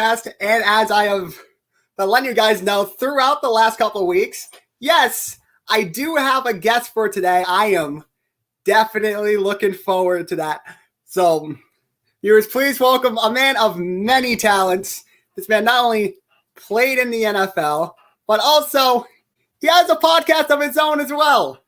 podcast, and as I have been letting you guys know throughout the last couple of weeks, yes, I do have a guest for today. I am definitely looking forward to that. So, viewers, please welcome a man of many talents. This man not only played in the NFL, but also he has a podcast of his own as well.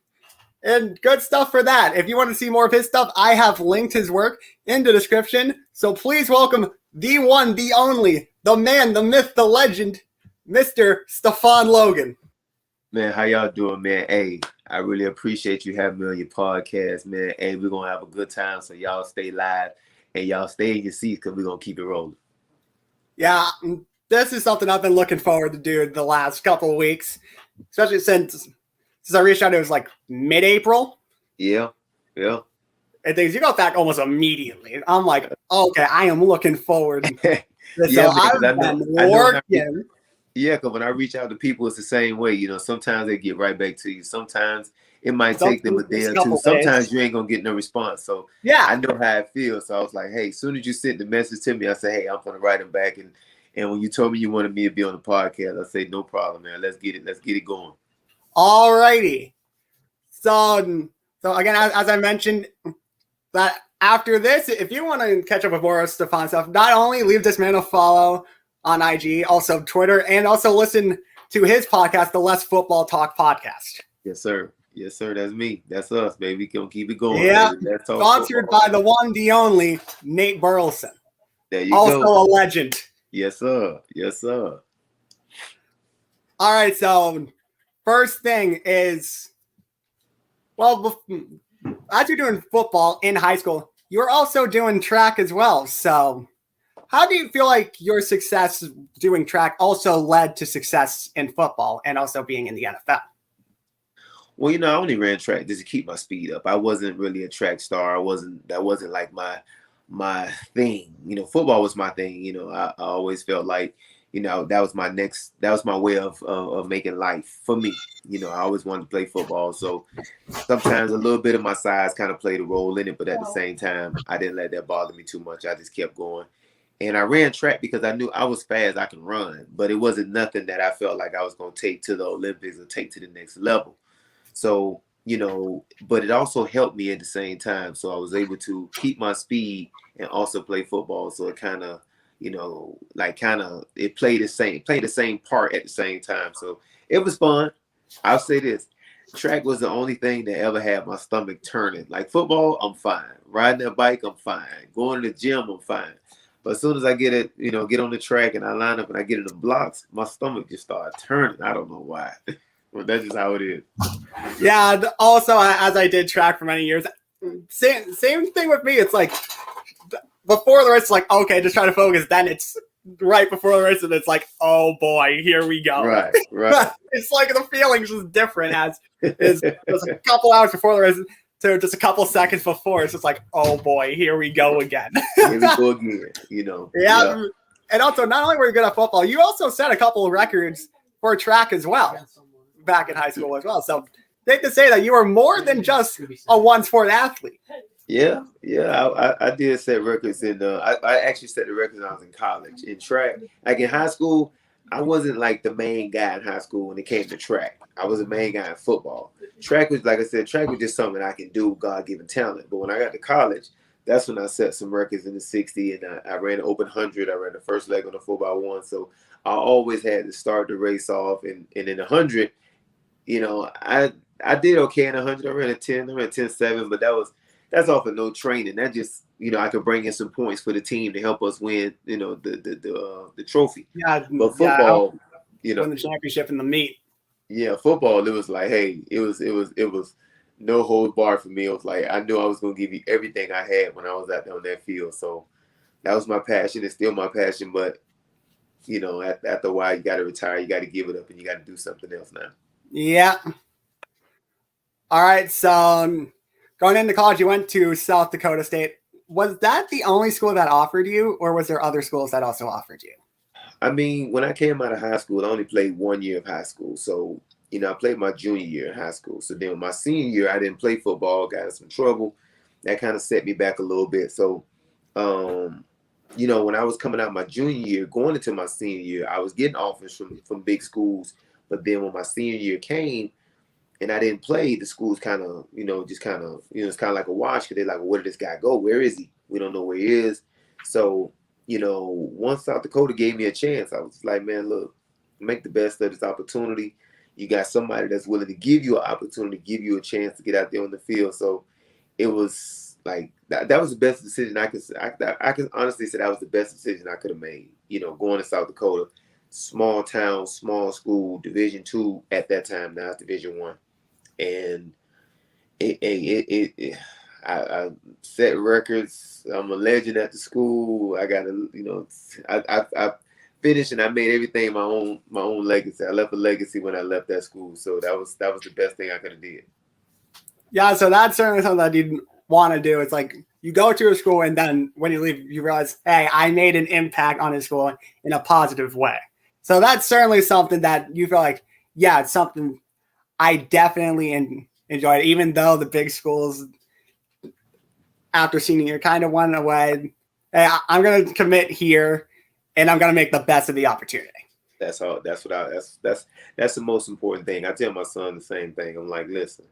And good stuff for that. If you want to see more of his stuff, I have linked his work in the description. So please welcome the one, the only, the man, the myth, the legend, Mr. Stefan Logan. Man, how y'all doing, man? Hey, I really appreciate you having me on your podcast, man. Hey, we're going to have a good time, so y'all stay live and y'all stay in your seats because we're going to keep it rolling. Yeah, this is something I've been looking forward to do the last couple of weeks, especially since I reached out, it was like mid-April. Yeah. And things, you got back almost immediately. I'm like, okay, I am looking forward to this. Yeah, so I've been working. Yeah, because when I reach out to people, it's the same way. You know, sometimes they get right back to you. Sometimes it might take them a day or two. Sometimes you ain't going to get no response. So yeah, I know how it feels. So I was like, hey, as soon as you sent the message to me, I said, hey, I'm going to write them back. And when you told me you wanted me to be on the podcast, I said, no problem, man. Let's get it going. All righty. So again, as I mentioned, that after this, if you want to catch up with more of Stefan stuff, not only leave this man a follow on IG, also Twitter, and also listen to his podcast, the Less Football Talk podcast. Yes, sir. That's me. That's us, baby. We gonna keep it going. Yeah. Sponsored by the one, the only, Nate Burleson. There you also go. A legend. Yes, sir. All right, so first thing is, well, as you're doing football in high school, you're also doing track as well. So how do you feel like your success doing track also led to success in football and also being in the NFL? Well, you know, I only ran track just to keep my speed up. I wasn't really a track star. That wasn't like my thing. You know, football was my thing. You know, I always felt like, you know, that was my way of making life for me. You know, I always wanted to play football. So sometimes a little bit of my size kind of played a role in it, but at the same time, I didn't let that bother me too much. I just kept going. And I ran track because I knew I was fast, I can run, but it wasn't nothing that I felt like I was going to take to the Olympics or take to the next level. So, you know, but it also helped me at the same time. So I was able to keep my speed and also play football. So it kind of, you know, it played the same part at the same time. So it was fun. I'll say this. Track was the only thing that ever had my stomach turning. Like football, I'm fine. Riding a bike, I'm fine. Going to the gym, I'm fine. But as soon as I get on the track and I line up and I get in the blocks, my stomach just started turning. I don't know why. But that's just how it is. Yeah. Also, as I did track for many years, same thing with me. It's like before the race, it's like, okay, just try to focus. Then it's right before the race, and it's like, oh boy, here we go. Right. It's like the feelings is different as is just a couple hours before the race to just a couple seconds before. It's just like, oh boy, here we go again. Here we go again, you know. Yeah. And also, not only were you good at football, you also set a couple of records for track as well back in high school as well. So they can say that you were more than just a one-sport athlete. Yeah. I did set records I actually set the records when I was in college in track. Like in high school, I wasn't like the main guy in high school when it came to track. I was the main guy in football. Track was, like I said, track was just something I can do, God-given talent. But when I got to college, that's when I set some records in the 60, and I ran the open 100. I ran the first leg on the 4x1. So I always had to start the race off. And in the 100, you know, I did okay in 100. I ran a 10. I ran 10.7, but that's off of no training. That just, you know, I could bring in some points for the team to help us win, you know, the trophy. Yeah, but football, you know, win the championship in the meet. Yeah, football. It was like, hey, it was no hold bar for me. It was like I knew I was gonna give you everything I had when I was out there on that field. So that was my passion. It's still my passion, but you know, after a while, you got to retire. You got to give it up, and you got to do something else now. Yeah. All right. So going into college, you went to South Dakota State. Was that the only school that offered you, or was there other schools that also offered you? I mean, when I came out of high school, I only played 1 year of high school. So, you know, I played my junior year in high school. So then my senior year, I didn't play football, got in some trouble. That kind of set me back a little bit. So when I was coming out my junior year, going into my senior year, I was getting offers from big schools. But then when my senior year came and I didn't play, the schools kind of, just kind of, it's kind of like a wash because they're like, well, where did this guy go? Where is he? We don't know where he is. So, once South Dakota gave me a chance, I was like, man, look, make the best of this opportunity. You got somebody that's willing to give you an opportunity, give you a chance to get out there on the field. So it was like that was the best decision I can honestly say that was the best decision I could have made. Going to South Dakota, small town, small school, Division II at that time. Now it's Division I, and I set records. I'm a legend at the school. I got to, I finished and I made everything my own legacy. I left a legacy when I left that school. So that was the best thing I could have did. Yeah, so that's certainly something that you'd want to do. It's like you go to a school and then when you leave, you realize, hey, I made an impact on a school in a positive way. So that's certainly something that you feel like, yeah, it's something I definitely enjoyed, even though the big schools after senior year kind of went away. Hey, I'm going to commit here and I'm going to make the best of the opportunity. That's the most important thing. I tell my son the same thing. I'm like, listen.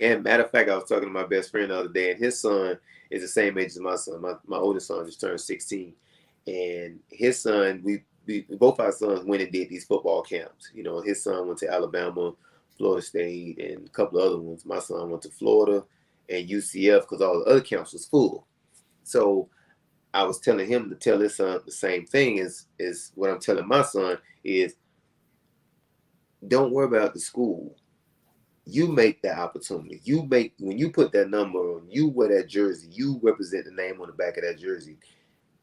And matter of fact, I was talking to my best friend the other day, and his son is the same age as my son. My oldest son just turned 16, and his son, we both our sons went and did these football camps. His son went to Alabama, Florida State, and a couple of other ones. My son went to Florida and UCF because all the other camps was full. So I was telling him to tell his son the same thing is what I'm telling my son is, don't worry about the school. You make that opportunity. When you put that number on, you wear that jersey, you represent the name on the back of that jersey.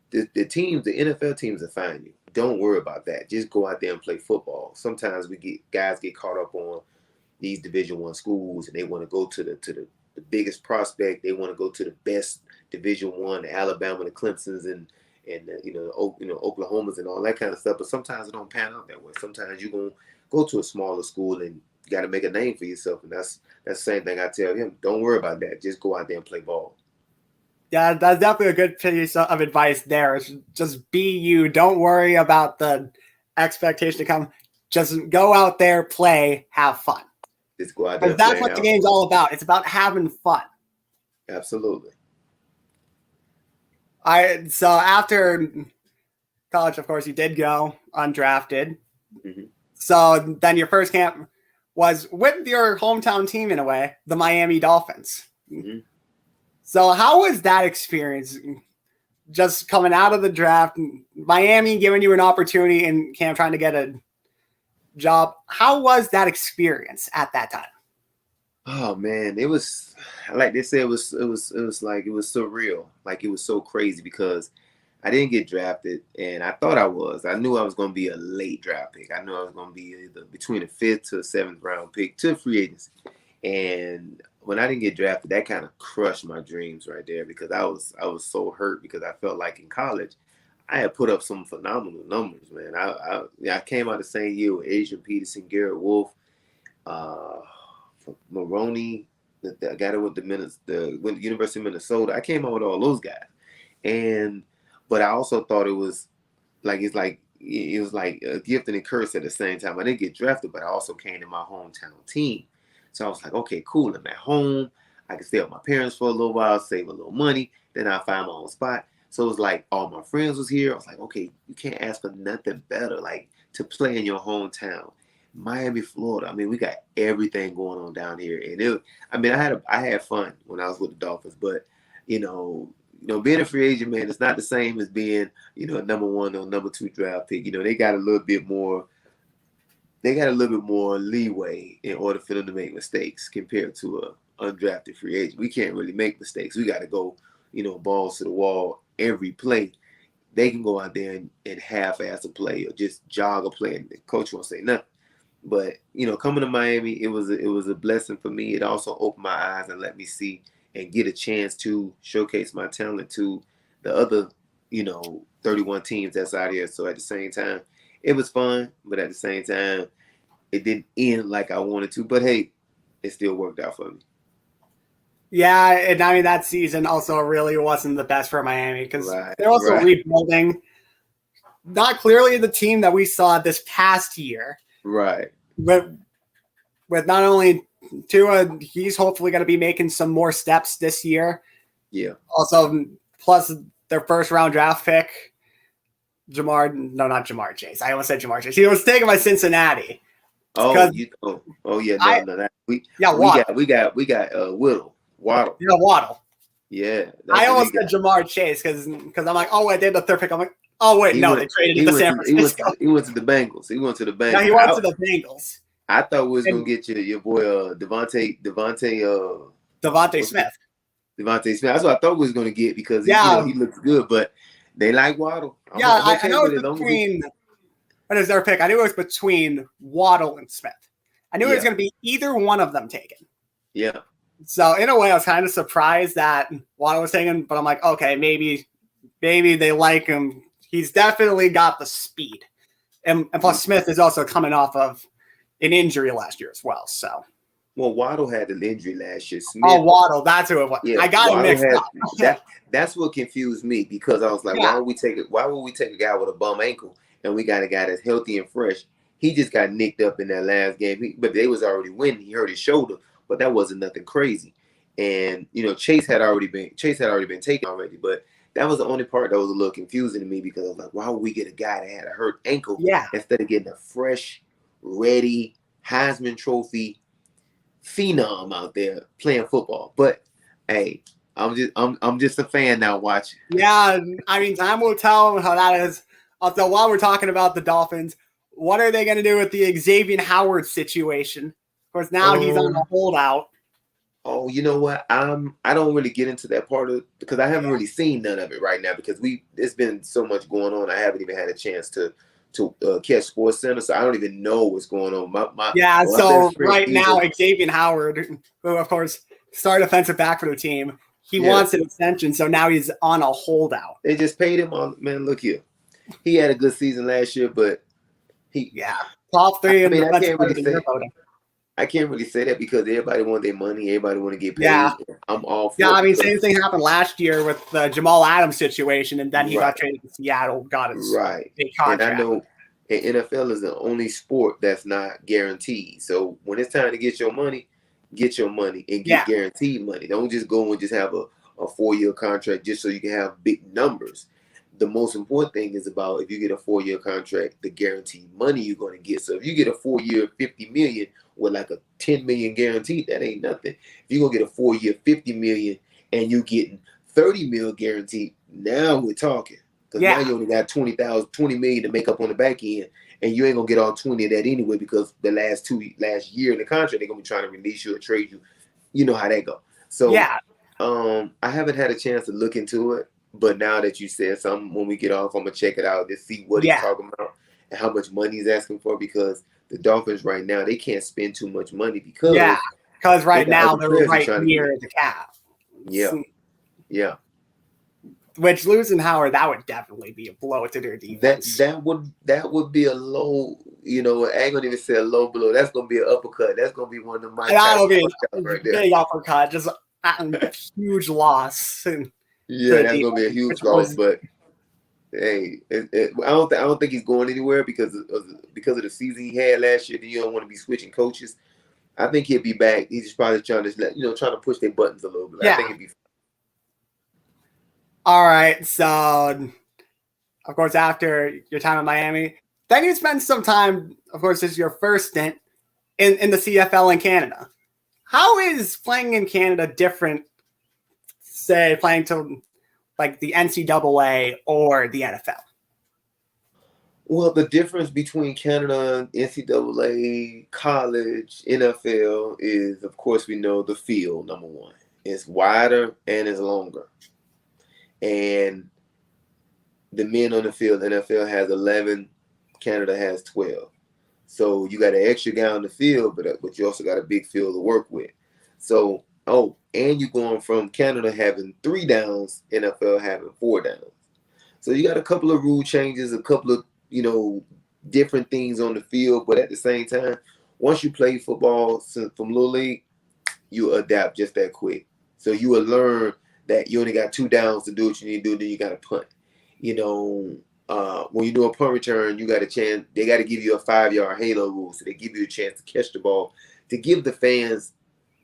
The NFL teams will find you. Don't worry about that. Just go out there and play football. Sometimes guys get caught up on these Division I schools and they want to go to the biggest prospect. They want to go to the best Division I, the Alabama, the Clemsons, and Oklahomas and all that kind of stuff. But sometimes it don't pan out that way. Sometimes you're gonna go to a smaller school and you got to make a name for yourself, and that's the same thing I tell him. Don't worry about that. Just go out there and play ball. Yeah, that's definitely a good piece of advice there. It's just be you. Don't worry about the expectation to come. Just go out there, play, have fun. Just go out there. Because that's what the game's all about. It's about having fun. Absolutely. So after college, of course, you did go undrafted. Mm-hmm. So then your first camp was with your hometown team in a way, the Miami Dolphins. Mm-hmm. So how was that experience? Just coming out of the draft, Miami giving you an opportunity in camp, trying to get a job. How was that experience at that time? Oh man, it was like they said. It was like it was surreal. Like it was so crazy because I didn't get drafted, and I thought I was. I knew I was going to be a late draft pick. I knew I was going to be either between a 5th to a 7th round pick to free agency. And when I didn't get drafted, that kind of crushed my dreams right there because I was so hurt because I felt like in college I had put up some phenomenal numbers, man. I came out the same year with Adrian Peterson, Garrett Wolf, Maroney, the guy that went to University of Minnesota. I came out with all those guys, but I also thought it was like it was like a gift and a curse at the same time. I didn't get drafted, but I also came to my hometown team. So I was like, okay, cool. I'm at home. I can stay with my parents for a little while, save a little money. Then I find my own spot. So it was like all my friends was here. I was like, okay, you can't ask for nothing better, like to play in your hometown. Miami, Florida. I mean, we got everything going on down here. And I had fun when I was with the Dolphins, but being a free agent, man, it's not the same as being, a number 1 or number 2 draft pick. They got a little bit more leeway in order for them to make mistakes compared to a undrafted free agent. We can't really make mistakes. We got to go, balls to the wall every play. They can go out there and half-ass a play or just jog a play, and the coach won't say nothing. But coming to Miami, it was a blessing for me. It also opened my eyes and let me see and get a chance to showcase my talent to the other, 31 teams that's out here. So at the same time, it was fun, but at the same time, it didn't end like I wanted to. But hey, it still worked out for me. Yeah, and I mean that season also really wasn't the best for Miami because Right, they're also right, rebuilding. Not clearly the team that we saw this past year, right. but with not only Tua, he's hopefully going to be making some more steps this year. Yeah. Also, plus their first round draft pick, not Jamar Chase. I almost said Jamar Chase. He was taken by Cincinnati Oh, because oh yeah, no, I no, that we yeah we Waddle, got we got we got Waddle. yeah Waddle. Yeah, I that's what we almost got. said Jamar Chase because I'm like, oh wait, they had the third pick. I'm like, oh wait, He no, they went traded it he to went San to he went to Francisco. he went to the Bengals. He went to the Yeah, Bengals. he went to the Bengals I thought we was gonna and get your boy Devontae Devontae what's his Smith. Devontae Smith. That's what I thought we was gonna get because Yeah, he looks good, but they like Waddle. yeah, I'm I okay know with it's it. Long as he, between what is their pick? I knew it was between Waddle and Smith. I knew it was yeah, going to be either one of them taken. yeah. So in a way, I was kind of surprised that Waddle was taken, but I'm like, okay, maybe they like him. He's definitely got the speed, and plus Smith is also coming off of an injury last year as well. So Well, Waddle had an injury last year. oh, Smith, Waddle, that's who it was. yeah, I got it Waddle mixed had up. that. That's what confused me because I was like, Yeah, why would we take a guy with a bum ankle and we got a guy that's healthy and fresh? He just got nicked up in that last game, but they was already winning. He hurt his shoulder, but that wasn't nothing crazy. And Chase had already been taken already, but that was the only part that was a little confusing to me because I was like, why would we get a guy that had a hurt ankle yeah, instead of getting a fresh, ready Heisman Trophy phenom out there playing football? But hey, I'm just a fan now watching. yeah. I mean, time will tell how that is. Also, while we're talking about the Dolphins, what are they going to do with the Xavier Howard situation? Of course, now he's on a Um holdout. oh, you know what? I don't really get into that part of because I haven't really seen none of it right now because it's been so much going on. I haven't even had a chance to catch Sports Center, so I don't even know what's going on. Yeah, My so best friend right he's now, a Xavier Howard, who of course started defensive back for the team, he yeah. wants an extension, so now he's on a holdout. They just paid him on man. Look here, he had a good season last year, but he Yeah, top I three in mean defensive player of the year voting. I can't really say that because everybody want their money, everybody want to get Yeah, paid. I'm all yeah. for I it mean, because same thing happened last year with the Jamal Adams situation, and then he got right. traded to Seattle, got his Right. big And I contract. know and NFL is the only sport that's not guaranteed. So when it's time to get your money and get Yeah, guaranteed money. Don't just go and just have a 4-year contract just so you can have big numbers. The most important thing is about if you get a 4-year contract, the guaranteed money you're going to get. So if you get a 4-year 50 million with like a 10 million guaranteed, that ain't nothing. If you're going to get a 4-year 50 million and you're getting 30 mil guaranteed, now we're talking. Because now yeah, you only got 20 million to make up on the back end, and you ain't gonna get all 20 of that anyway because the last year in the contract they're gonna be trying to release you or trade you. You know how that go. So yeah, I haven't had a chance to look into it, but now that you said something, when we get off, I'm gonna check it out to see what he's yeah, talking about and how much money he's asking for because the Dolphins right now they can't spend too much money yeah. because Because they right got now other they're players they're right trying to get. near the cap. Yeah, yeah. Which losing Howard, that would definitely be a blow to their That defense. that would be a low, I ain't gonna even say a low blow. That's gonna be an uppercut. That's gonna be one of the Mike That'll Tyson be uppercuts a right there. big uppercut, just a huge loss to Yeah, the that's gonna be a defense, huge which loss. was But hey, I don't think he's going anywhere because of the season he had last year. Then you don't want to be switching coaches. I think he'll be back. He's just probably trying to trying to push their buttons a little bit. I yeah. think it'd be. All right, so of course after your time in Miami, then you spent some time. Of course, this is your first stint in the CFL in Canada. How is playing in Canada different, say, playing to like the NCAA or the NFL? Well, the difference between Canada, NCAA, college, NFL is, of course, we know the field, number one. It's wider and it's longer. And the men on the field, NFL has 11, Canada has 12. So you got an extra guy on the field, but you also got a big field to work with. So, and you're going from Canada having 3 downs, NFL having 4 downs. So you got a couple of rule changes, a couple of different things on the field, but at the same time, once you play football from little league, you adapt just that quick. So you will learn that you only got 2 downs to do what you need to do, then you got to punt. You know, when you do a punt return, you got a chance. They got to give you a 5-yard halo rule, so they give you a chance to catch the ball to give the fans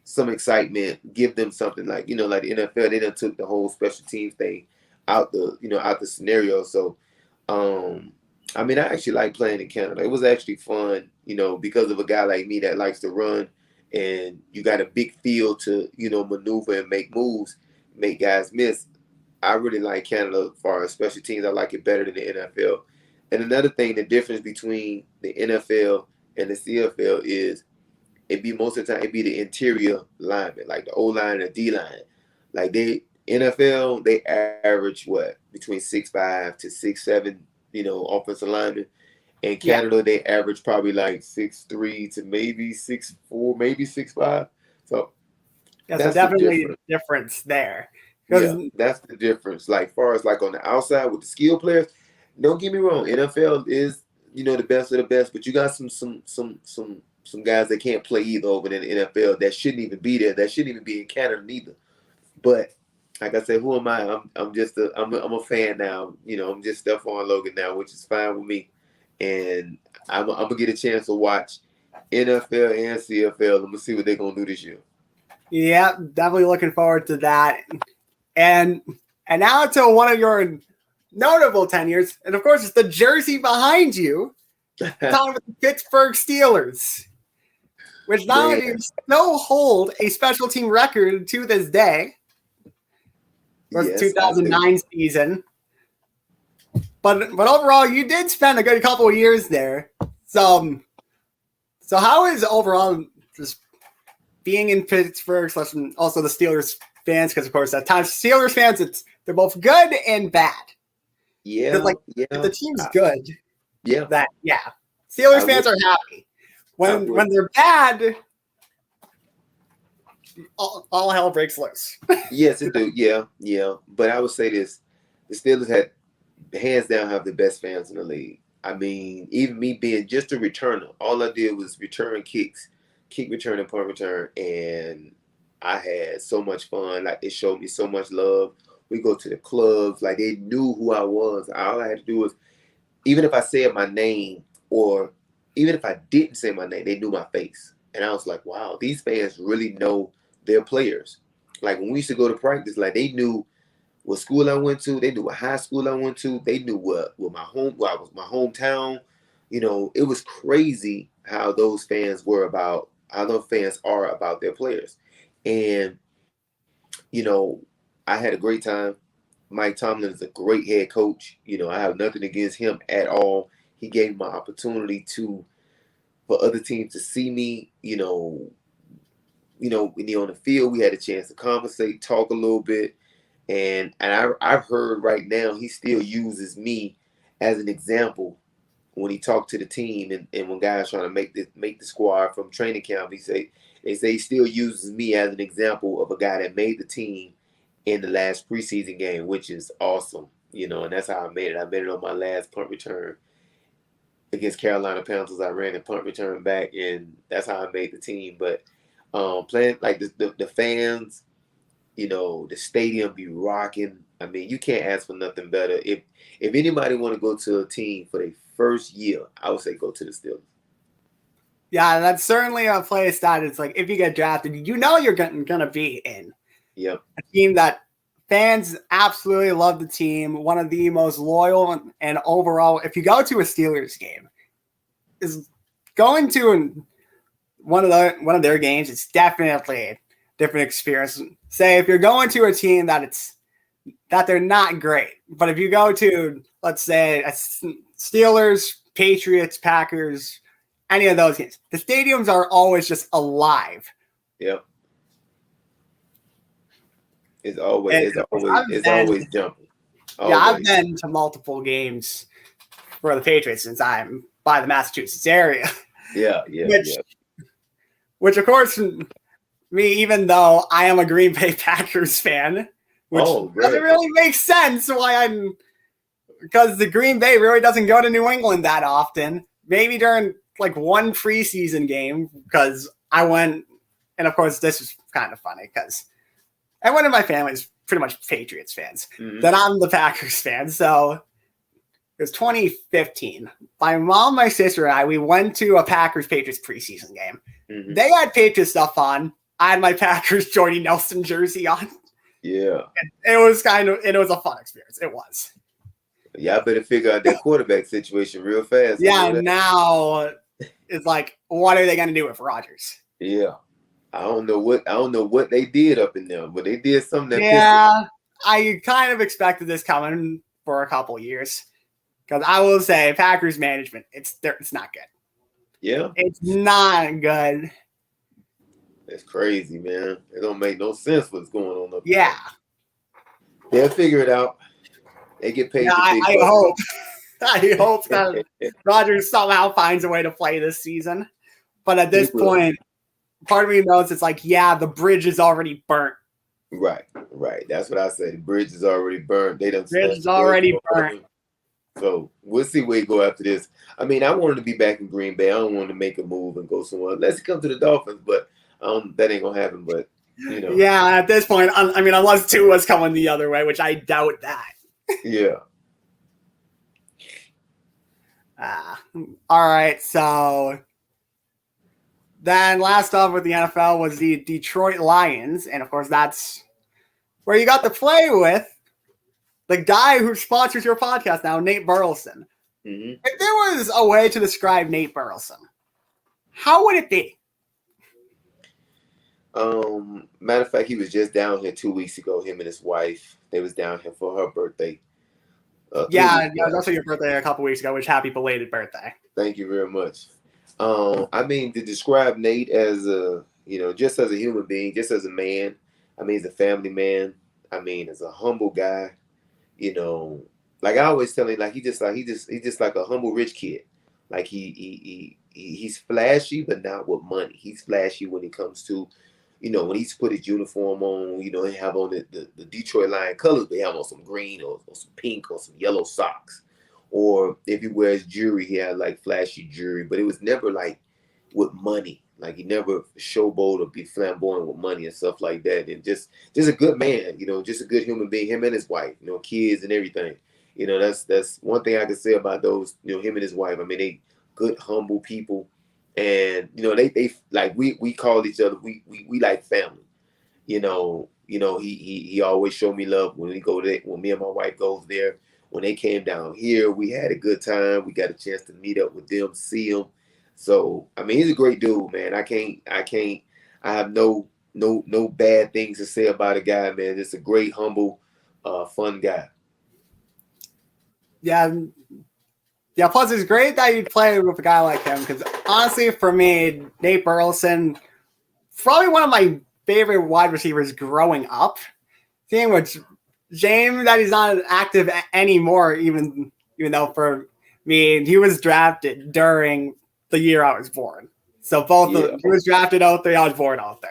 some excitement, give them something like like the NFL. They done took the whole special teams thing out the scenario. So, I mean, I actually like playing in Canada. It was actually fun, because of a guy like me that likes to run, and you got a big field to maneuver and make moves, make guys miss. I really like Canada as far as special teams. I like it better than the NFL. And another thing, the difference between the NFL and the CFL is most of the time it'd be the interior linemen, like the O line and the D line. Like NFL, they average what between 6'5" to 6'7", offensive linemen. In Yeah. Canada, they average probably like 6'3" to maybe 6'4", maybe 6'5". So so definitely a difference there. Yeah, that's the difference. Like far as like on the outside with the skill players, don't get me wrong, NFL is the best of the best, but you got some guys that can't play either over in the NFL that shouldn't even be there. That shouldn't even be in Canada neither. But like I said, who am I? I'm just I'm a fan now. I'm just Stefan Logan now, which is fine with me. And I'm gonna get a chance to watch NFL and CFL. I'm gonna see what they're gonna do this year. Yeah, definitely looking forward to that. And now to one of your notable tenures, and of course it's the jersey behind you, time with the Pittsburgh Steelers, which not only do still hold a special team record to this day, was the 2009 season. But overall, you did spend a good couple of years there. So how is overall just being in Pittsburgh, also the Steelers fans? Because of course, at times Steelers fans, they're both good and bad. Yeah, if the team's good, yeah, Steelers fans are happy. When they're bad, all hell breaks loose. Yes, it do. Yeah. But I would say this: the Steelers hands down have the best fans in the league. I mean, even me being just a returner, all I did was return kicks, kick return and punt return, and I had so much fun. Like, it showed me so much love. We go to the clubs, like they knew who I was. All I had to do was, even if I said my name or even if I didn't say my name, they knew my face. And I was like, wow, these fans really know their players. Like when we used to go to practice, like they knew what school I went to, they knew what high school I went to, they knew what my hometown. It was crazy how those fans are about their players. And I had a great time. Mike Tomlin is a great head coach. I have nothing against him at all. He gave me my opportunity for other teams to see me. When you're on the field, we had a chance to conversate, talk a little bit, and I've heard right now he still uses me as an example when he talked to the team and when guys trying to make the squad from training camp. They say he still uses me as an example of a guy that made the team in the last preseason game, which is awesome. And that's how I made it. I made it on my last punt return against Carolina Panthers. I ran a punt return back, and that's how I made the team. But playing like the fans, the stadium be rocking. I mean, you can't ask for nothing better. If anybody want to go to a team for their first year, I would say go to the Steelers. Yeah, that's certainly a place that it's like if you get drafted, you're gonna be in. Yep. A team that fans absolutely love the team. One of the most loyal and overall, if you go to a Steelers game, is going to one of their games. It's definitely a different experience. Say if you're going to a team that they're not great, but if you go to, let's say, Steelers, Patriots, Packers, any of those games, the stadiums are always just alive. Yep. It's always jumping. Yeah, I've been to multiple games for the Patriots since I'm by the Massachusetts area. Yeah. Which of course, me, even though I am a Green Bay Packers fan, which doesn't really make sense because the Green Bay really doesn't go to New England that often. Maybe during like one preseason game because I went, and of course this is kind of funny because everyone in my family is pretty much Patriots fans. Then I'm the Packers fan. So it was 2015. My mom, my sister, and I, we went to a Packers-Patriots preseason game. They had Patriots stuff on. I had my Packers Jordy Nelson jersey on. Yeah. It was a fun experience. It was. Y'all better figure out that quarterback situation real fast. Yeah, now it's like, what are they going to do with Rodgers? Yeah. I don't know what they did up in there, but they did something. Yeah, I kind of expected this coming for a couple years. Because I will say, Packers management, it's not good. Yeah. It's not good. That's crazy, man. It don't make no sense what's going on up there. Yeah. They'll figure it out. They get paid. I hope. I hope that Rodgers somehow finds a way to play this season. But at this point, part of me knows it's like, yeah, the bridge is already burnt. Right. That's what I said. The bridge is already burnt. They don't. Bridge is already burnt. So we'll see where you go after this. I mean, I wanted to be back in Green Bay. I don't want to make a move and go somewhere. Let's come to the Dolphins, but that ain't gonna happen. But you know, yeah, at this point, I mean, unless Tua's coming the other way, which I doubt that. Yeah. All right. So then, last up with the NFL was the Detroit Lions, and of course, that's where you got to play with the guy who sponsors your podcast now, Nate Burleson. If there was a way to describe Nate Burleson, how would it be? Matter of fact, he was just down here 2 weeks ago. Him and his wife, they was down here for her birthday. Yeah, it was also your birthday a couple weeks ago, which happy belated birthday. Thank you very much. I mean, to describe Nate as just as a human being, just as a man, I mean, he's a family man. I mean, as a humble guy, like I always tell him, like he's just like a humble rich kid. Like he's flashy, but not with money. He's flashy when it comes to, when he's put his uniform on, he have on the Detroit Lion colors, but he have on some green or some pink or some yellow socks. Or if he wears jewelry, he had like flashy jewelry, but it was never like with money. Like he never showboat or be flamboyant with money and stuff like that. And just a good man, just a good human being, him and his wife, kids and everything. That's one thing I can say about those, him and his wife. I mean, they good, humble people. And, they like, we call each other, we like family. He always showed me love when we go there, when me and my wife goes there. When they came down here, we had a good time. We got a chance to meet up with them, see them. So, I mean, he's a great dude, man. I have no bad things to say about a guy, man. Just a great, humble, fun guy. Yeah. Yeah, plus it's great that you play with a guy like him because honestly, for me, Nate Burleson, probably one of my favorite wide receivers growing up. Seeing what's shame that he's not active anymore, even though for me, he was drafted during the year I was born. So he was drafted 03, I was born 03.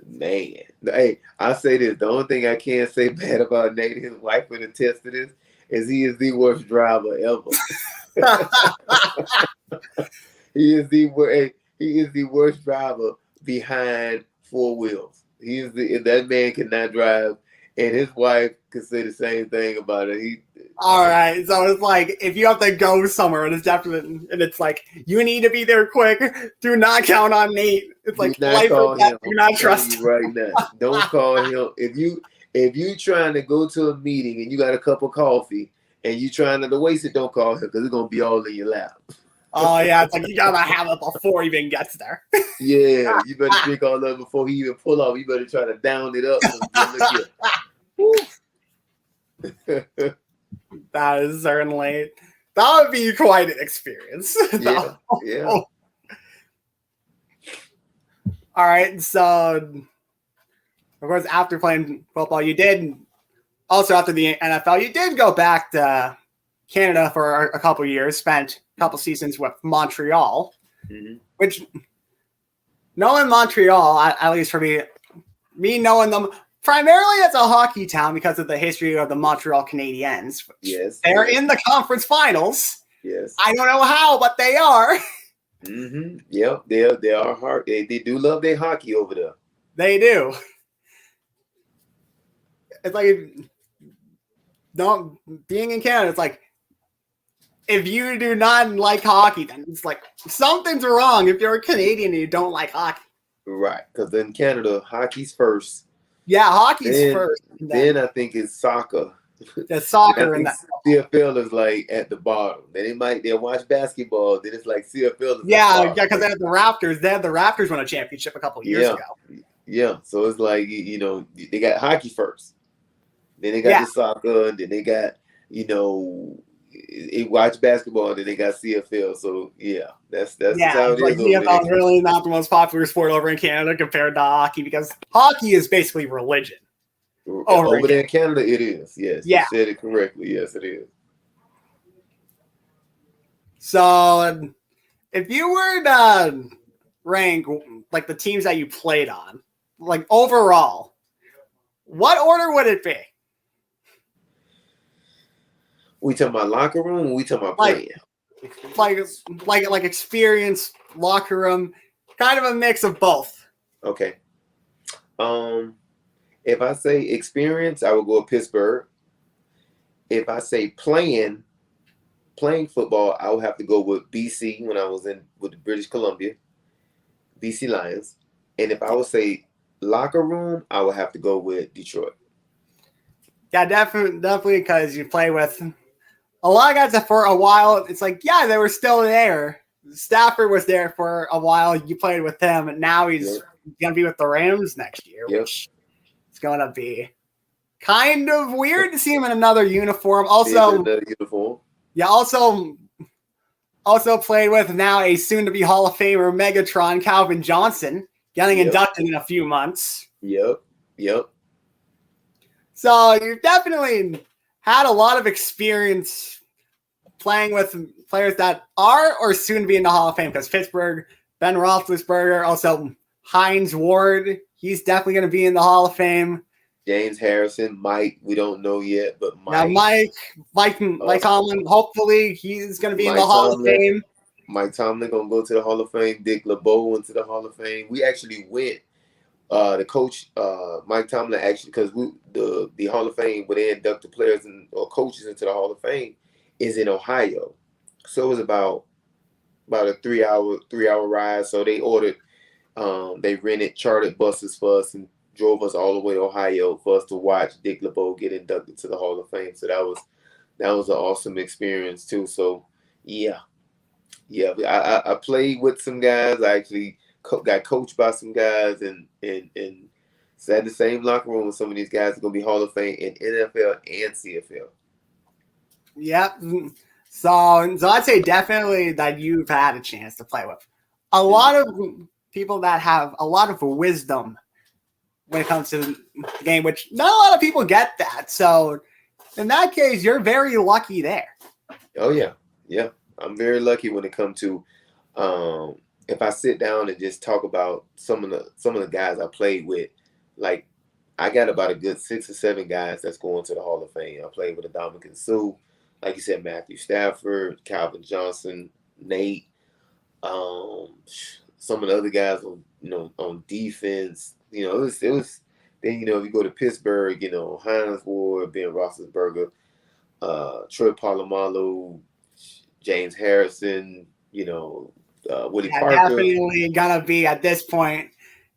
Man, hey, I say this. The only thing I can't say bad about Nate, his wife would attest to this, is he is the worst driver ever. He is the worst driver behind four wheels. That man cannot drive, and his wife could say the same thing about it. All right, so it's like if you have to go somewhere, and it's like you need to be there quick. Do not count on Nate. It's like life or death. Do not trust him right now. Don't call him if you trying to go to a meeting and you got a cup of coffee and you trying to waste it. Don't call him because it's gonna be all in your lap. Oh yeah, it's like you gotta have it before he even gets there. Yeah, you better drink all of it before he even pull off. You better try to down it up. That would be quite an experience. Yeah. All right, so of course, after playing football, you did also after the NFL, you did go back to Canada for a couple years, spent a couple seasons with Montreal, which knowing Montreal, at least for me knowing them primarily as a hockey town because of the history of the Montreal Canadiens. Yes. They're in the conference finals. Yes. I don't know how, but they are. Mm-hmm. Yep, they are hard. They do love their hockey over there. They do. it's like don't being in Canada. It's like if you do not like hockey, then it's like something's wrong. If you're a Canadian and you don't like hockey, Right? Because in Canada, hockey's first. yeah, hockey's Then, first. then I think it's soccer. The soccer and and I that. think CFL is like at the bottom. Then they'll watch basketball. Then it's like CFL is at the Yeah, bottom. because they had the Raptors. They had the Raptors win a championship a couple of years Yeah, ago. yeah. So it's like they got hockey first. Then they got Yeah. the soccer. And then they got they watch basketball. And then they got CFL. So yeah, that's just Yeah, how it it's like is over CFL is there. really not the most popular sport over in Canada compared to hockey because hockey is basically religion. Over there in Canada, it is. Yes, yeah. You said it correctly. Yes, it is. So, if you were to rank like the teams that you played on, like overall, what order would it be? We talking about locker room? Or we talking about playing? Like experience, locker room, kind of a mix of both. Okay. If I say experience, I would go with Pittsburgh. If I say playing football, I would have to go with BC when I was with the British Columbia, BC Lions. And if I would say locker room, I would have to go with Detroit. Yeah, definitely, because you play with a lot of guys that for a while, it's like, yeah, they were still there. Stafford was there for a while. You played with him, and now he's going to be with the Rams next year, which is going to be kind of weird to see him in another uniform. Also, yeah, also played with now a soon-to-be Hall of Famer, Megatron Calvin Johnson, getting inducted in a few months. Yep. So you've definitely had a lot of experience playing with players that are or soon to be in the Hall of Fame because Pittsburgh, Ben Roethlisberger, also Hines Ward, he's definitely going to be in the Hall of Fame. James Harrison, Mike, we don't know yet, but Mike. Now Mike Tomlin, hopefully he's going to be in the Hall of Fame. Mike Tomlin going to go to the Hall of Fame. Dick LeBeau went to the Hall of Fame. We actually went. The coach, Mike Tomlin, actually, because the Hall of Fame, where they induct the players or coaches into the Hall of Fame, is in Ohio. So it was about a 3-hour ride. So they they rented chartered buses for us and drove us all the way to Ohio for us to watch Dick LeBeau get inducted to the Hall of Fame. So that was an awesome experience too. So yeah, I played with some guys. I actually got coached by some guys and sat in the same locker room with some of these guys are going to be Hall of Fame in NFL and CFL. Yep. So I'd say definitely that you've had a chance to play with a lot of people that have a lot of wisdom when it comes to the game, which not a lot of people get that. So in that case, you're very lucky there. Oh yeah. I'm very lucky when it comes to if I sit down and just talk about some of the guys I played with, like I got about a good 6 or 7 guys that's going to the Hall of Fame. I played with Ndamukong Suh, like you said, Matthew Stafford, Calvin Johnson, Nate, some of the other guys on defense. It was then if you go to Pittsburgh, Hines Ward, Ben Roethlisberger, Troy Polamalu, James Harrison, Willie Parker. Definitely gonna be at this point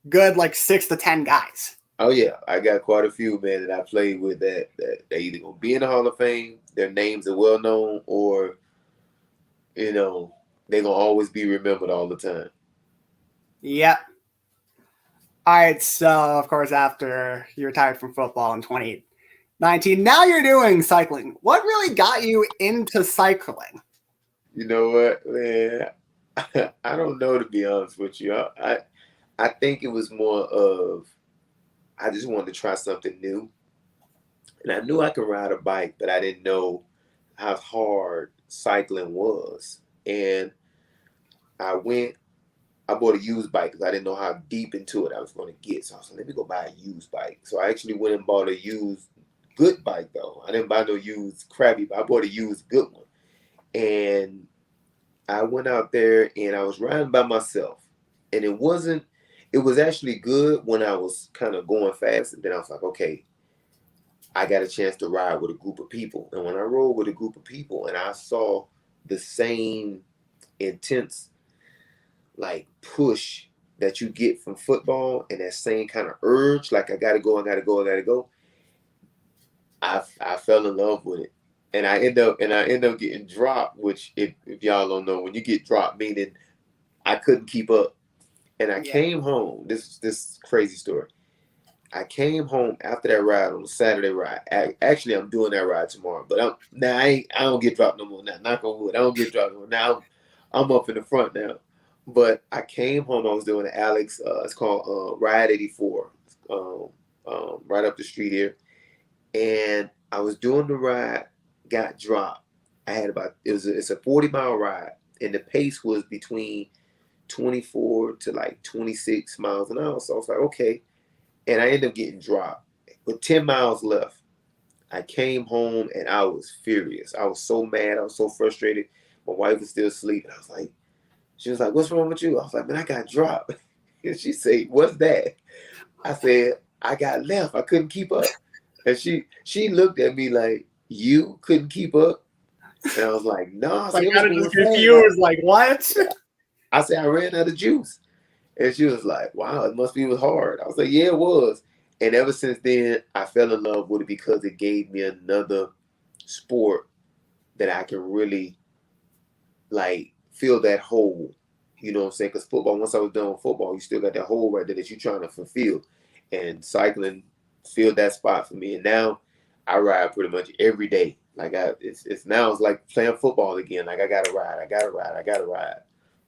good, like 6 to 10 guys. Oh yeah, I got quite a few, man, that I played with that they either gonna be in the Hall of Fame, their names are well known, or they're gonna always be remembered all the time. Yep. All right, so of course after you retired from football in 2019, now you're doing cycling. What really got you into cycling? You know what, man? I don't know, to be honest with you. I think it was more of I just wanted to try something new. And I knew I could ride a bike, but I didn't know how hard cycling was. And I bought a used bike because I didn't know how deep into it I was going to get. So I was like, let me go buy a used bike. So I actually went and bought a used good bike, though. I didn't buy no used crappy, but I bought a used good one. And I went out there and I was riding by myself. And it was actually good when I was kind of going fast. And then I was like, okay, I got a chance to ride with a group of people. And when I rode with a group of people and I saw the same intense like push that you get from football and that same kind of urge, like I gotta go, I gotta go, I gotta go, I fell in love with it. And I end up getting dropped, which if y'all don't know, when you get dropped, meaning I couldn't keep up. And I Yeah. came home. This crazy story. I came home after that ride on the Saturday ride. Actually, I'm doing that ride tomorrow, but I don't get dropped no more now. Knock on wood, I don't get dropped no more. Now I'm up in the front now. But I came home. I was doing the Alex. It's called Ride 84, right up the street here. And I was doing the ride, got dropped. I had about it's a 40-mile ride, and the pace was between 24 to like 26 miles an hour. So I was like, okay. And I ended up getting dropped. With 10 miles left, I came home and I was furious. I was so mad. I was so frustrated. My wife was still asleep. And I was like, she was like, what's wrong with you? I was like, man, I got dropped. And she said, what's that? I said, I got left. I couldn't keep up. And she looked at me like, you couldn't keep up? And I was like, no. I said, Like it was kind of going just fast. confused, like what? I said, I ran out of juice. And she was like, wow, it must be it was hard. I was like, yeah, it was. And ever since then, I fell in love with it because it gave me another sport that I can really like fill that hole. You know what I'm saying? Because football, once I was done with football, you still got that hole right there that you're trying to fulfill. And cycling filled that spot for me. And now I ride pretty much every day. Like it's now it's like playing football again. Like I gotta ride, I gotta ride, I gotta ride.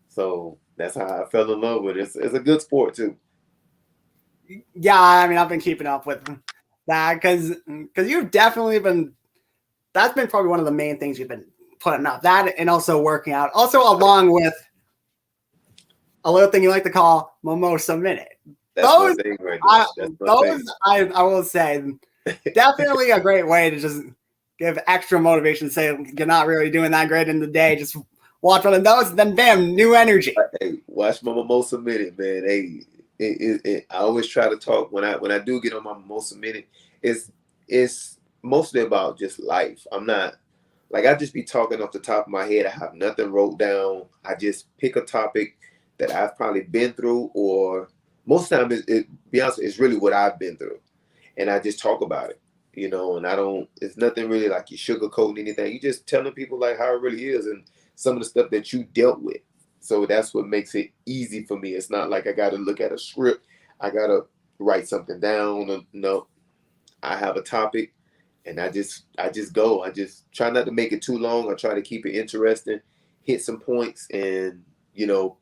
So that's how I fell in love with it. It's a good sport too. Yeah, I mean, I've been keeping up with that because you've definitely been. That's been probably one of the main things you've been putting up. That and also working out. Also, along with a little thing you like to call Mimosa Minute. That's my Those, thing right there. That's my thing. I will say, definitely a great way to just give extra motivation. Say you're not really doing that great in the day. Just watch one of those, then bam, new energy. Hey, watch my mimosa minute, man. Hey, I always try to talk when I do get on my mimosa minute. It's mostly about just life. I'm not like I just be talking off the top of my head. I have nothing wrote down. I just pick a topic that I've probably been through, or most times be honest, it's really what I've been through, and I just talk about it. You know, and I don't. It's nothing really like you sugarcoating anything. You just telling people like how it really is, and some of the stuff that you dealt with. So that's what makes it easy for me. It's not like I got to look at a script. I got to write something down. No, I have a topic and I just go. I just try not to make it too long. I try to keep it interesting, hit some points and, you know,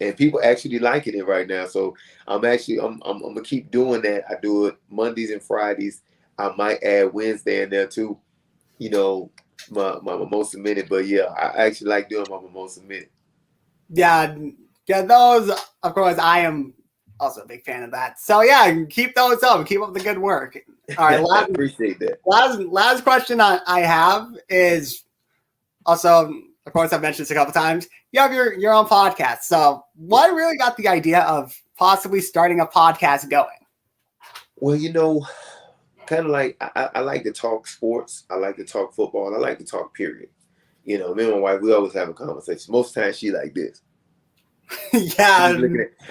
and people actually liking it right now. So I'm gonna keep doing that. I do it Mondays and Fridays. I might add Wednesday in there too. You know, my mimosa minute. But yeah, I actually like doing my mimosa minute. Yeah, yeah, those, of course, I am also a big fan of that. So yeah, keep those up. Keep up the good work. All right, I appreciate that. last question I have is also, of course, I've mentioned this a couple times. You have your own podcast. So what really got the idea of possibly starting a podcast going? Well, you know, kind of like I like to talk sports. I like to talk football. I like to talk period. You know, me and my wife, we always have a conversation. Most times she like this. Yeah,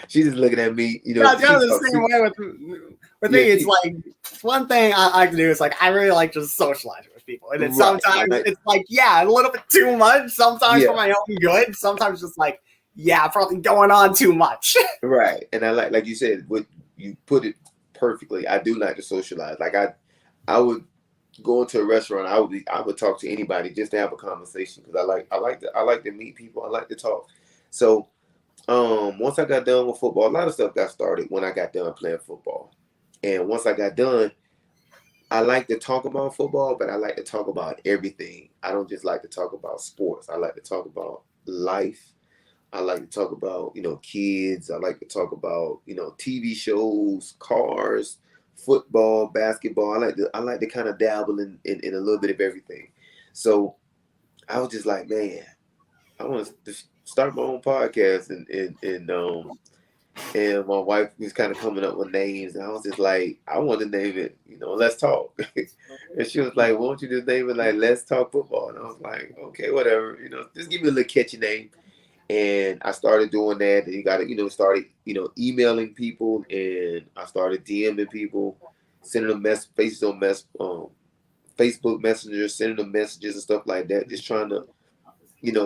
She's just looking at me. You know, yeah, it's kind of the same way with me. yeah, It's like one thing I like to do is like I really like just socializing with people, and it's right. sometimes Like, it's like yeah, a little bit too much. Sometimes for yeah, my own good. Sometimes just like yeah, probably going on too much. right. And I like you said, what you put it perfectly. I do like to socialize. Like I would go into a restaurant. I would talk to anybody just to have a conversation because I like to meet people. I like to talk. So once I got done with football, a lot of stuff got started when I got done playing football. And once I got done, I like to talk about football, but I like to talk about everything. I don't just like to talk about sports. I like to talk about life. I like to talk about, you know, kids. I like to talk about, you know, TV shows, cars, football, basketball. I like to kind of dabble in a little bit of everything. So I was just like, man, I want to start my own podcast and And my wife was kind of coming up with names, and I was just like, I want to name it, Let's Talk. And she was like, why don't you just name it like Let's Talk Football? And I was like, okay, whatever, just give me a little catchy name. And I started doing that. And you got to, started, emailing people, and I started DMing people, sending them faces on Facebook Messenger, sending them messages and stuff like that, just trying to,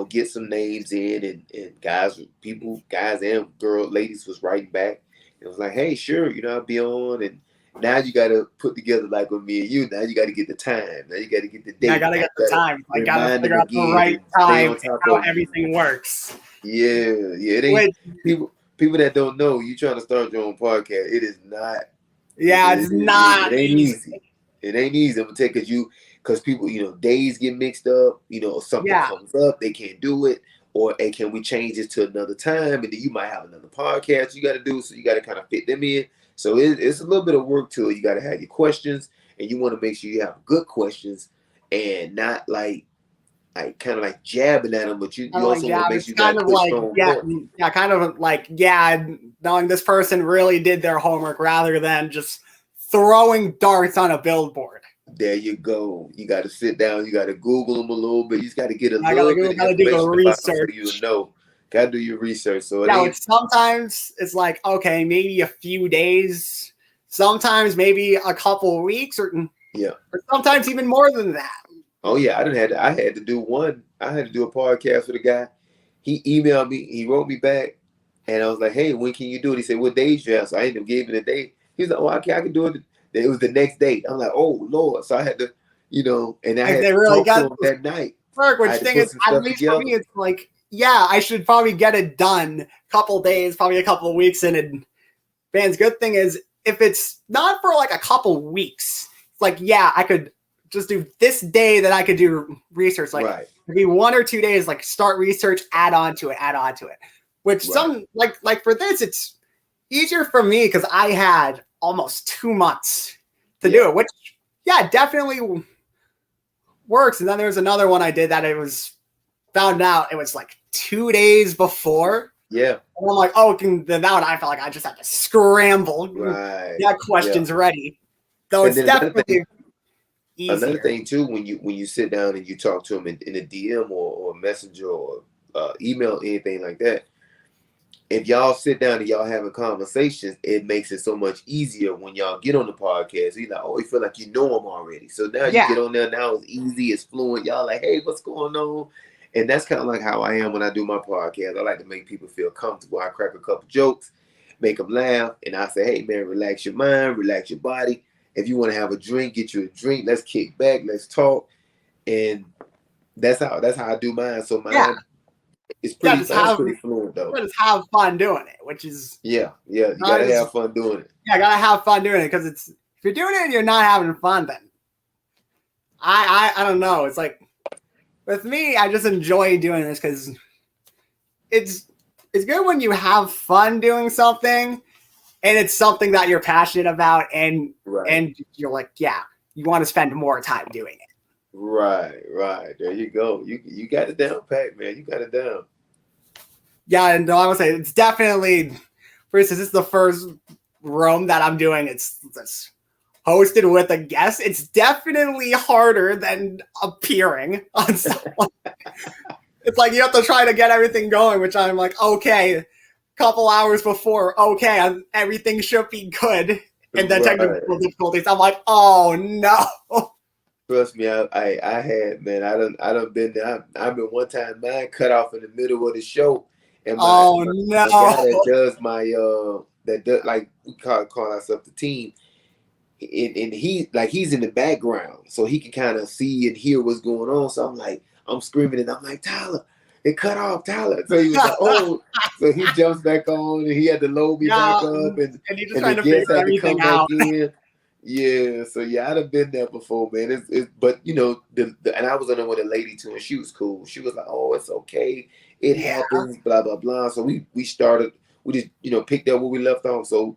get some names in, and guys and ladies was writing back. It was like, hey, sure, I'll be on. And now you got to put together like with me and you. Now you got to get the time. Now you got to get the date. I gotta get the time. I gotta figure out the right time and how everything works. Yeah. It ain't people that don't know. You trying to start your own podcast? It is not. Yeah, it's not. It ain't easy. It ain't easy. I'm gonna take because people, days get mixed up. Something comes up, they can't do it, or hey, can we change this to another time? And then you might have another podcast you got to do, so you got to kind of fit them in. So it's a little bit of work to it. You got to have your questions, and you want to make sure you have good questions, and not like kind of like jabbing at them, but you also want to make sure you got knowing this person really did their homework rather than just throwing darts on a billboard. There you go. You got to sit down. You got to Google them a little bit. You just got to get a little bit of information about them so you know. Got to do your research. So sometimes it's like, okay, maybe a few days. Sometimes maybe a couple weeks, or sometimes even more than that. Oh yeah, I had to do one. I had to do a podcast with a guy. He emailed me. He wrote me back, and I was like, "Hey, when can you do it?" He said, "What days you have?" So I ended up giving a date. He's like, "Oh, I can do it." It was the next date. I'm like, "Oh Lord!" So I had to, and I had to talk to him that night. Which thing is, at least for me, it's like, I should probably get it done. A couple days, probably a couple of weeks in. And man's good thing is, if it's not for like a couple weeks, it's like, I could just do this day that I could do research. Like maybe 1 or 2 days, like start research, add on to it. Which some like for this, it's easier for me because I had almost 2 months to do it, which definitely works. And then there's another one I did that it was found out it was like 2 days before. Yeah. And I'm like, then that one I felt like I just had to scramble. Got questions ready. So it's definitely easier. Another thing too, when you sit down and you talk to them in a DM or messenger or email, anything like that, if y'all sit down and y'all having conversations, it makes it so much easier when y'all get on the podcast. You like, you feel like you know them already. So now you get on there, now it's easy, it's fluent. Y'all like, hey, what's going on? And that's kind of like how I am when I do my podcast. I like to make people feel comfortable. I crack a couple jokes, make them laugh, and I say, hey man, relax your mind, relax your body. If you want to have a drink, get you a drink. Let's kick back, let's talk. And that's how I do mine. So mine it's pretty fluent though. Just have fun doing it, which is you gotta have fun doing it. Yeah, gotta have fun doing it, because if you're doing it and you're not having fun, then I don't know. It's like with me, I just enjoy doing this because it's good when you have fun doing something and it's something that you're passionate about, and you're like, you want to spend more time doing it. Right. There you go. You got it down, Pat, man. You got it down. Yeah, and I would say it's definitely, for instance, this is the first room that I'm doing. It's hosted with a guest. It's definitely harder than appearing on someone. It's like you have to try to get everything going, which I'm like, okay, couple hours before, everything should be good. And then technical difficulties, I'm like, oh no. Trust me, I had, man, I done been there. I've been one time, mine cut off in the middle of the show. And my guy that does my like we call ourselves the team, and he's in the background, so he can kind of see and hear what's going on. So I'm screaming, and I'm like, Tyler, it cut off, Tyler. So he was like, oh, so he jumps back on, and he had to load me back up, and he's just trying to figure everything out. Yeah, so I'd have been there before, man. But and I was on there with a lady too, and she was cool. She was like, "Oh, it's okay, it happens," blah blah blah. So we just picked up where we left off. So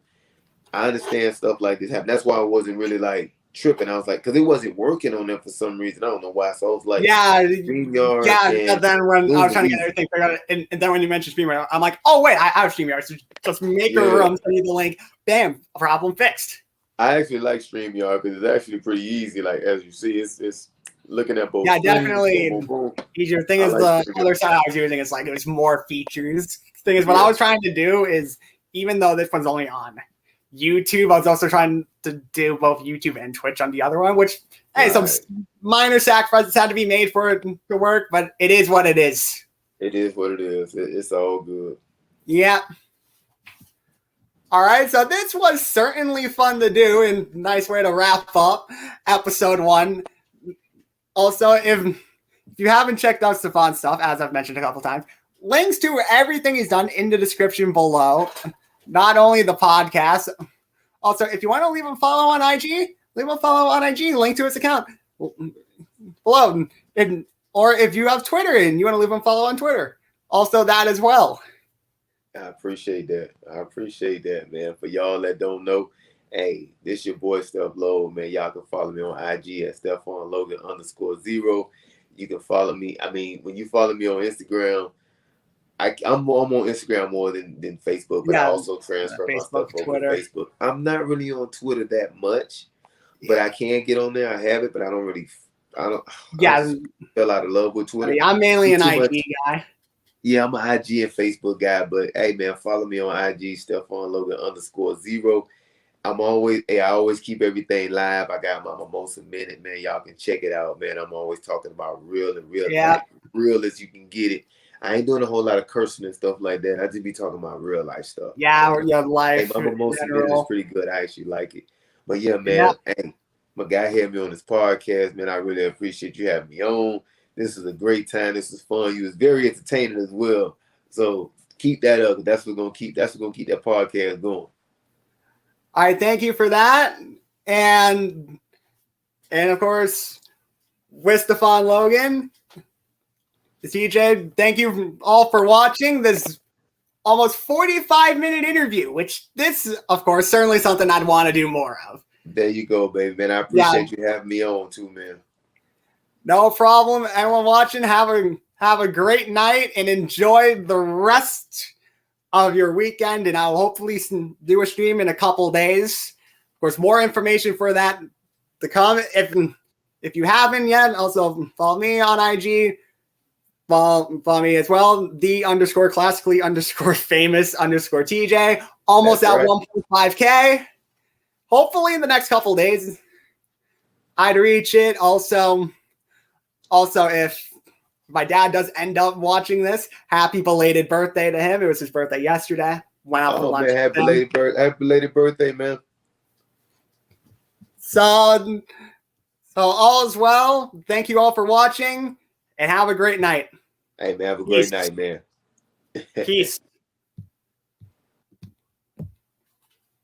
I understand stuff like this happen. That's why I wasn't really like tripping. I was like, because it wasn't working on them for some reason. I don't know why. So I was like, Yeah, StreamYard, yeah. and And then when it I was was the trying to get reason. everything figured out, and then when you mentioned StreamYard, I'm like, oh wait, I have StreamYard. So just make a Yeah. room, send you the link, bam, problem fixed. I actually like StreamYard because it's actually pretty easy. Like as you see, it's looking at both Yeah, screens. Boom, definitely boom, boom. easier. Thing I is, like the StreamYard. other side I was using is like it was more features. Thing is, what I Yeah. was trying to do is, even though this one's only on YouTube, I was also trying to do both YouTube and Twitch on the other one, which, hey, some Right. minor sacrifices had to be made for it to work, but it is what it is. It is what it is. It's all good. Yeah. All right, so this was certainly fun to do and nice way to wrap up episode 1. Also, if you haven't checked out Stefan's stuff, as I've mentioned a couple times, links to everything he's done in the description below. Not only the podcast. Also, if you want to leave him a follow on IG, leave him a follow on IG. Link to his account below. Or if you have Twitter and you want to leave him a follow on Twitter, also that as well. I appreciate that. I appreciate that, man. For y'all that don't know, hey, this your boy Steph Logan, man. Y'all can follow me on IG at Stefan Logan _0. You can follow me. I mean, when you follow me on Instagram, I'm on Instagram more than Facebook, but I also transfer my Facebook, stuff over Twitter. to Facebook. I'm not really on Twitter that much, but I can get on there. I have it, but I don't. Yeah, I just fell out of love with Twitter. I'm mainly an Too IG much. guy. Yeah, I'm an IG and Facebook guy, but hey, man, follow me on IG, Stefan Logan _0. I always keep everything live. I got my Mimosa Minute, man. Y'all can check it out, man. I'm always talking about real and real, Yeah. like real as you can get it. I ain't doing a whole lot of cursing and stuff like that. I just be talking about real life stuff. Yeah, or your life. Hey, my Mimosa Minute is pretty good. I actually like it. But yeah, man, Yeah. hey, my guy had me on this podcast, man. I really appreciate you having me on. This is a great time. This is fun. You was very entertaining as well. So keep that up. That's what's gonna keep that podcast going. All right, thank you for that. And of course, with Stefan Logan, TJ, thank you all for watching this almost 45-minute interview, which this, of course, certainly something I'd want to do more of. There you go, baby, man. I appreciate you having me on too, man. No problem. Everyone watching, have a great night and enjoy the rest of your weekend. And I'll hopefully do a stream in a couple days. Of course, more information for that to come. If you haven't yet, also follow me on IG. Follow me as well. _classically_famous_TJ. Almost That's at right. 1.5K. Hopefully in the next couple days, I'd reach it. Also, if my dad does end up watching this, happy belated birthday to him. It was his birthday yesterday. Went out for lunch. Man, happy belated birthday, man. So all is well. Thank you all for watching and have a great night. Hey, man, have a great night, man. Peace.